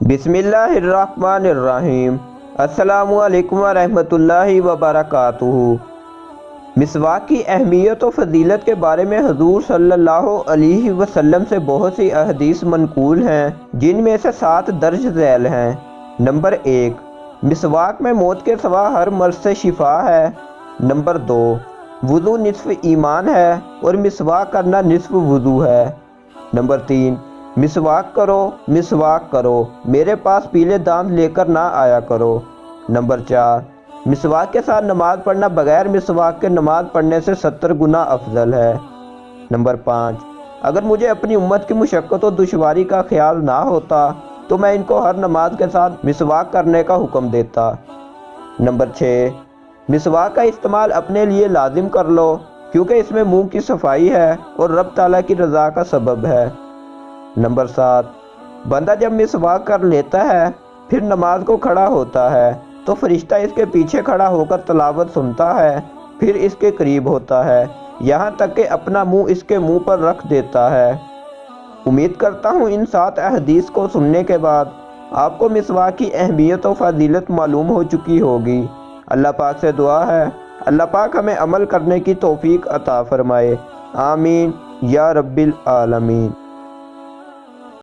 بسم اللہ الرحمن الرحیم۔ السلام علیکم ورحمۃ اللہ وبرکاتہ۔ مسواک کی اہمیت و فضیلت کے بارے میں حضور صلی اللہ علیہ وسلم سے بہت سی احادیث منقول ہیں، جن میں سے 7 درج ذیل ہیں۔ نمبر 1، مسواک میں موت کے سوا ہر مرض سے شفا ہے۔ نمبر 2، وضو نصف ایمان ہے اور مسواک کرنا نصف وضو ہے۔ نمبر 3، مسواک کرو، میرے پاس پیلے دانت لے کر نہ آیا کرو۔ نمبر 4، مسواک کے ساتھ نماز پڑھنا بغیر مسواک کے نماز پڑھنے سے 70 گنا افضل ہے۔ نمبر 5، اگر مجھے اپنی امت کی مشقت و دشواری کا خیال نہ ہوتا تو میں ان کو ہر نماز کے ساتھ مسواک کرنے کا حکم دیتا۔ نمبر 6، مسواک کا استعمال اپنے لیے لازم کر لو، کیونکہ اس میں منہ کی صفائی ہے اور رب تعالیٰ کی رضا کا سبب ہے۔ نمبر 7، بندہ جب مسواک کر لیتا ہے پھر نماز کو کھڑا ہوتا ہے تو فرشتہ اس کے پیچھے کھڑا ہو کر تلاوت سنتا ہے، پھر اس کے قریب ہوتا ہے، یہاں تک کہ اپنا منہ اس کے منہ پر رکھ دیتا ہے۔ امید کرتا ہوں ان 7 احادیث کو سننے کے بعد آپ کو مسواک کی اہمیت و فضیلت معلوم ہو چکی ہوگی۔ اللہ پاک سے دعا ہے اللہ پاک ہمیں عمل کرنے کی توفیق عطا فرمائے، آمین یا رب العالمین۔